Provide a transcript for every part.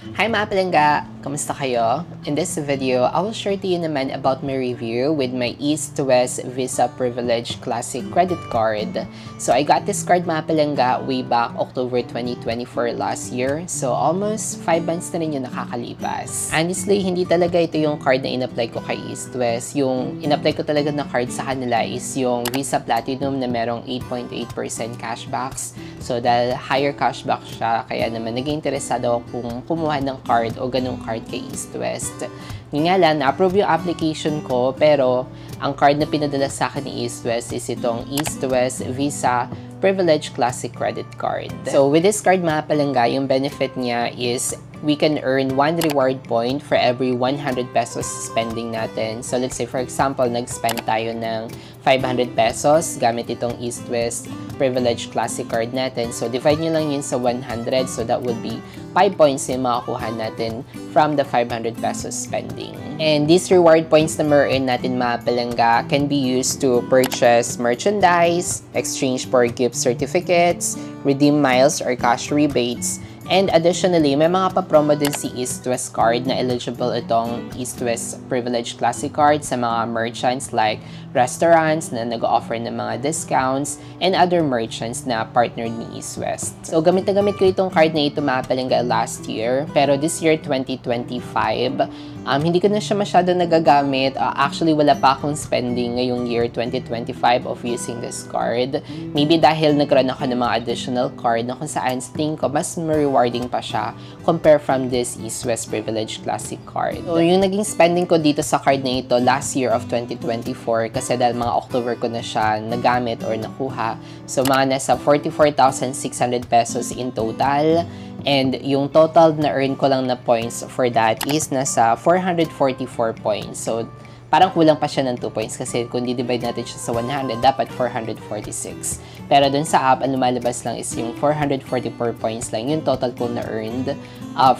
Hi mga palangga! Kamusta kayo? In this video, I will share to you naman about my review with my East to West Visa Privilege Classic Credit Card. So I got this card mga palangga way back October 2024 last year. So almost 5 months na rin yung nakakalipas. Honestly, hindi talaga ito yung card na in-apply ko kay East to West. Yung in-apply ko talaga na card sa kanila is yung Visa Platinum na merong 8.8% cashbacks. So dahil higher cashback siya, kaya naman naging interesado ako kung kumuha ng card o ganung card kay East West. Yun nga lang, na-approve yung application ko, pero ang card na pinadala sa akin ni East West is itong East West Visa Privilege Classic Credit Card. So with this card mga palangga, yung benefit niya is we can earn 1 reward point for every 100 pesos spending natin. So let's say for example, nag-spend tayo ng 500 pesos gamit itong East West Privilege Classic Card natin. So divide nyo lang yun sa 100, so that would be 5 points yung makakuha natin from the 500 pesos spending. And these reward points na ma-earn natin mga palangga can be used to purchase merchandise, exchange for gift certificates, redeem miles or cash rebates. And additionally, may mga pa-promo din si East West card na eligible itong East West Privilege Classic Card sa mga merchants like restaurants na nag-offer ng mga discounts and other merchants na partnered ni East West. So gamit na gamit ko itong card na ito mga palangga last year, pero this year 2025, hindi ko na siya masyado nagagamit. Actually, wala pa akong spending ngayong year 2025 of using this card. Maybe dahil nagkaroon ako ng mga additional card na kung saan sa tingin ko mas rewarding pa siya compare from this East West Privilege Classic Card. So, yung naging spending ko dito sa card na ito last year of 2024, kasi dahil mga October ko na siya nagamit or nakuha. So, mga nasa 44,600 pesos in total. And yung total na earn ko lang na points for that is nasa 444 points. So, parang kulang pa siya ng 2 points kasi kung di-divide natin siya sa 100, dapat 446. Pero dun sa app, ang lumalabas lang is yung 444 points lang yung total ko na earned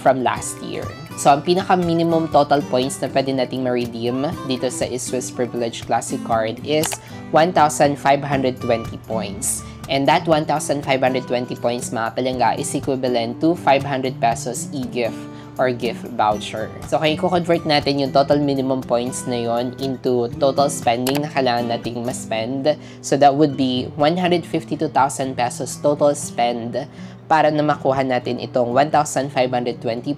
from last year. So, ang pinaka-minimum total points na pwede nating ma-redeem dito sa East West Privilege Classic Card is 1,520 points. And that 1,520 points mga palangga is equivalent to 500 pesos e-gift or gift voucher. So, kaya i-convert natin yung total minimum points na yon into total spending na kailangan nating ma-spend. So, that would be 152,000 pesos total spend para na makuha natin itong 1,520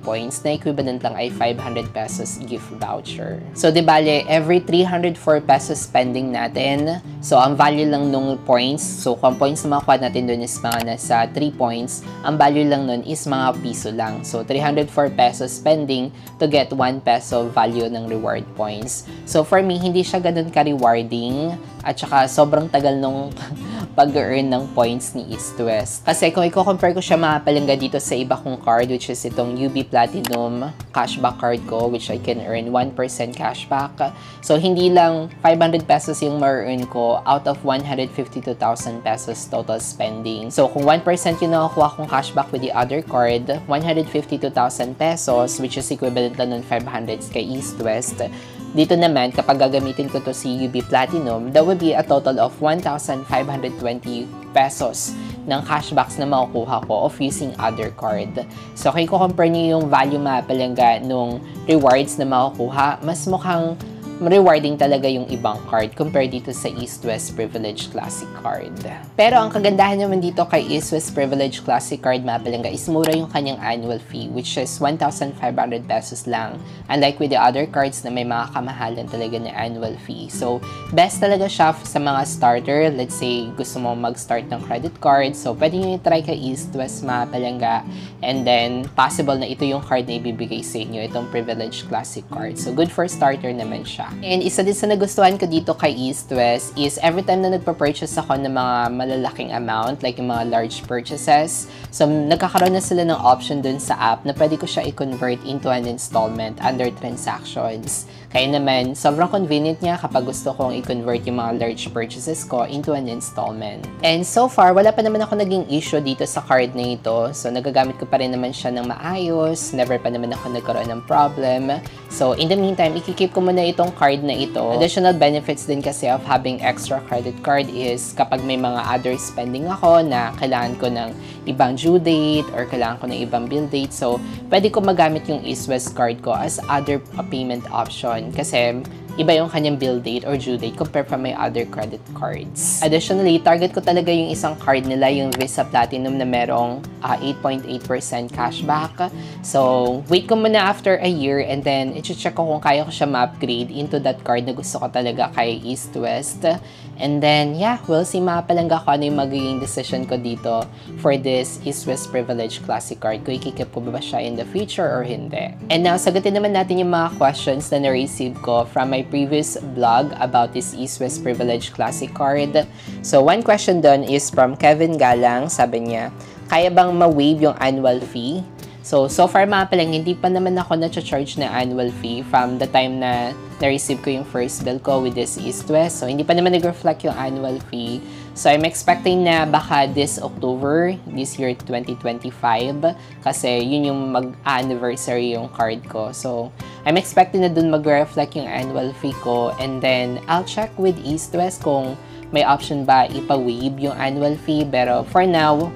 points na equivalent lang ay 500 pesos gift voucher. So, di bale, every 304 pesos spending natin, so ang value lang nung points, so kung points na makuha natin dun is mga nasa 3 points, ang value lang nun is mga piso lang. So, 304 pesos spending to get 1 peso value ng reward points. So, for me, hindi siya ganun ka-rewarding at saka sobrang tagal nung pag-earn ng points ni East West. Kasi kung i-compare ko siya mga palangga dito sa iba kong card, which is itong UB Platinum cashback card ko, which I can earn 1% cashback. So, hindi lang 500 pesos yung ma-earn ko out of 152,000 pesos total spending. So, kung 1% yung nakakuha kong cashback with the other card, 152,000 pesos, which is equivalent lang ng 500 kay East West. Dito naman, kapag gagamitin ko to si UB Platinum, that would be a total of 1,520 pesos ng cashbacks na makukuha ko of using other card. So, kung i-compare niyo yung value mga palangga nung rewards na makukuha, mas mukhang rewarding talaga yung ibang card compared dito sa East West Privilege Classic Card. Pero ang kagandahan naman dito kay East West Privilege Classic Card mga palangga is mura yung kanyang annual fee, which is 1,500 pesos lang. Unlike with the other cards na may mga kamahalan talaga na annual fee. So, best talaga siya sa mga starter. Let's say, gusto mo mag-start ng credit card. So, pwede nyo i-try kay East West mga palangga. And then, possible na ito yung card na ibibigay sa inyo, itong Privilege Classic Card. So, good for starter naman siya. And isa din sa nagustuhan ko dito kay East West is every time na nagpa-purchase ako ng mga malalaking amount, like yung mga large purchases, so nagkakaroon na sila ng option dun sa app na pwede ko siya i-convert into an installment under transactions. Kaya naman, sobrang convenient niya kapag gusto kong i-convert yung mga large purchases ko into an installment. And so far, wala pa naman ako naging issue dito sa card na ito. So, nagagamit ko pa rin naman siya ng maayos. Never pa naman ako nagkaroon ng problem. So, in the meantime, ikikip ko muna itong itong card na ito. Additional benefits din kasi of having extra credit card is kapag may mga other spending ako na kailangan ko ng ibang due date or kailangan ko ng ibang bill date. So, pwede ko magamit yung East West card ko as other payment option kasi iba yung kanyang bill date or due date compared from my other credit cards. Additionally, target ko talaga yung isang card nila, yung Visa Platinum na merong 8.8% cashback. So, wait ko muna after a year and then i-check ko kung kaya ko siya ma-upgrade into that card na gusto ko talaga kay East West. And then, yeah, we'll see mga palangga ko ano yung magiging decision ko dito for this East West Privilege Classic card. Kung ikikip ko ba siya in the future or hindi. And now, sagutin naman natin yung mga questions na na-receive ko from my previous vlog about this East West Privilege Classic card. So, one question done is from Kevin Galang. Sabi niya, kaya bang ma-waive yung annual fee? So far mga palang, hindi pa naman ako na-charge na annual fee from the time na na-receive ko yung first bill ko with this East West. So, hindi pa naman nag-reflect yung annual fee. So, I'm expecting na baka this October, this year 2025, kasi yun yung mag-anniversary yung card ko. So, I'm expecting na dun mag-reflect yung annual fee ko. And then, I'll check with East West kung may option ba ipa-waive yung annual fee. Pero for now,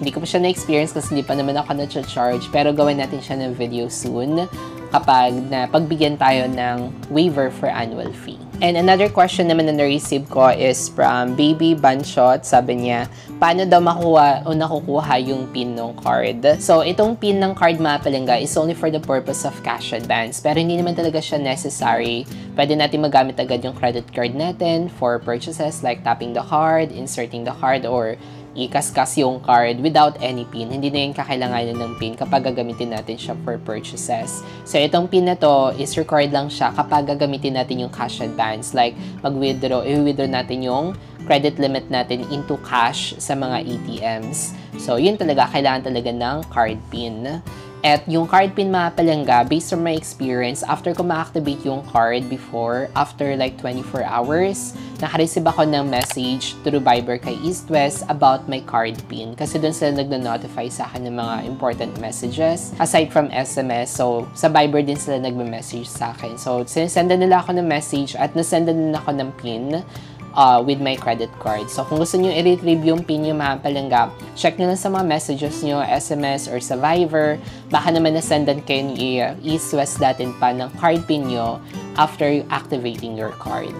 hindi ko pa siya na-experience kasi hindi pa naman ako na-charge. Pero gawin natin siya ng video soon kapag pagbigyan tayo ng waiver for annual fee. And another question naman na na-receive ko is from Baby Banshot. Sabi niya, paano daw makuha o nakukuha yung PIN ng card? So, itong PIN ng card mga palangga is only for the purpose of cash advance. Pero hindi naman talaga siya necessary. Pwede natin magamit agad yung credit card natin for purchases like tapping the card, inserting the card, or ikaskas yung card without any PIN. Hindi na yung kakailanganin ng PIN kapag gagamitin natin siya for purchases. So, itong PIN na to is required lang siya kapag gagamitin natin yung cash advance. Like, mag-withdraw, i-withdraw natin yung credit limit natin into cash sa mga ATMs. So, yun talaga, kailangan talaga ng card PIN. At yung card PIN mga palangga, based on my experience, after ko ma-activate yung card before, after like 24 hours, nakareceive ako ng message through Viber kay East West about my card PIN. Kasi dun sila nagna-notify sa akin ng mga important messages. Aside from SMS, so sa Viber din sila nagme-message sa akin. So, sinesendan nila ako ng message at nasendan nila ako ng PIN with my credit card. So, kung gusto nyo i-retrieve yung PIN nyo mga palangga, check nyo lang sa mga messages nyo, SMS or sa Viber. Baka naman nasendan kayo ni East West datin pa ng card PIN nyo after activating your card.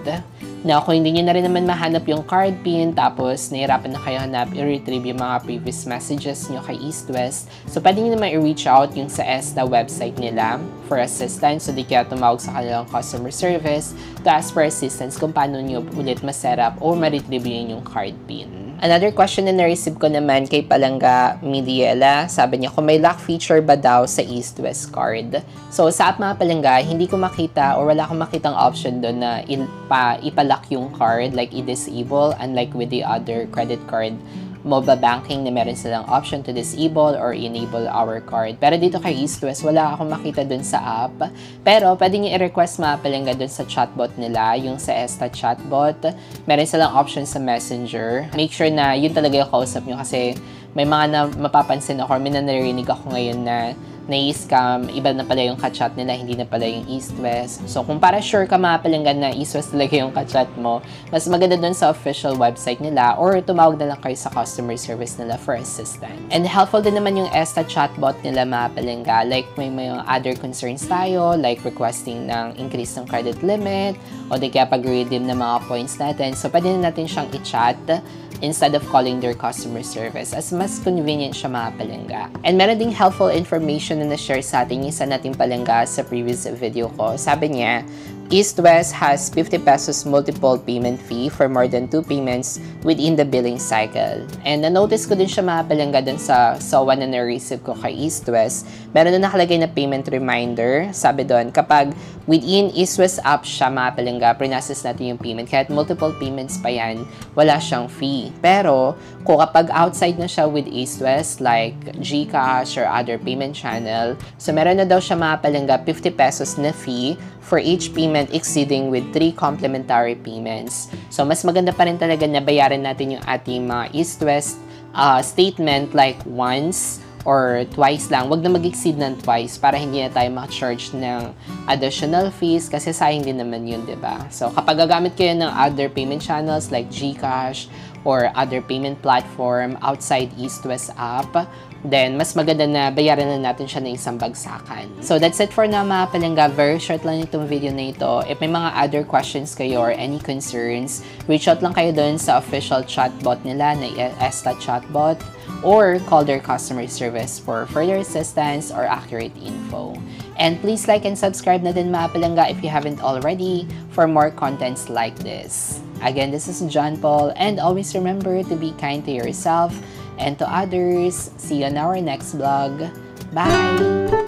Now, kung hindi nyo na rin naman mahanap yung card PIN, tapos nahirapan na kayo hanap, i-retrieve yung mga previous messages nyo kay East West, so pwede nyo naman i-reach out yung sa ESTA website nila for assistance. So, di kaya tumawag sa kanilang customer service to ask for assistance kung paano nyo ulit ma-setup o ma-retrieve yung card PIN. Another question na na-receive ko naman kay Palangga Midiela, sabi niya kung may lock feature ba daw sa East West card. So sa app mga Palangga, hindi ko makita or wala akong makitang option doon na ipalock yung card, like i-disable, unlike with the other credit card mobile banking na meron silang option to disable or enable our card. Pero dito kay East West, wala akong makita dun sa app. Pero pwede nyo i-request mga palangga dun sa chatbot nila, yung sa ESTA chatbot. Meron silang option sa Messenger. Make sure na yun talaga yung kausap nyo kasi may mga mapapansin ako, may narinig ako ngayon na nai-scam, iba na pala yung kachat nila, hindi na pala yung East West. So, kung para sure ka mga palangga na East West talaga yung kachat mo, mas maganda dun sa official website nila or tumawag na lang kayo sa customer service nila for assistance. And helpful din naman yung ESTA chatbot nila mga palangga. Like, may other concerns tayo, like requesting ng increase ng credit limit, o di kaya pag-redeem ng mga points natin. So, pwede na natin siyang i-chat instead of calling their customer service, as mas convenient siya mga palangga. And meron ding helpful information na na-share sa atin yung isa nating palangga sa previous video ko. Sabi niya, East West has 50 pesos multiple payment fee for more than 2 payments within the billing cycle. And na-notice ko din siya mga palangga dun sa SOA na na-receive ko kay East West. Meron na nakalagay na payment reminder. Sabi doon, kapag within East West app siya mga palangga, prinocess natin yung payment. Kahit multiple payments pa yan, wala siyang fee. Pero, kung kapag outside na siya with East West, like GCash or other payment channel, so meron na daw siya mga palangga 50 pesos na fee for each payment exceeding with 3 complementary payments. So, mas maganda pa rin talaga na bayaran natin yung ating mga East West statement like once or twice lang. Wag na mag-exceed ng twice para hindi na tayo makacharge ng additional fees kasi sayang din naman yun, diba? So, kapag gagamit kayo ng other payment channels like GCash or other payment platform outside East-West app, then mas maganda na bayaran na natin siya ng isang bagsakan. So, that's it for now mga palangga. Very short lang itong video na ito. If may mga other questions kayo or any concerns, reach out lang kayo dun sa official chatbot nila na Esta Chatbot, or call their customer service for further assistance or accurate info. And please like and subscribe na din mga palangga if you haven't already for more contents like this. Again, this is John Paul, and always remember to be kind to yourself and to others. See you on our next vlog. Bye!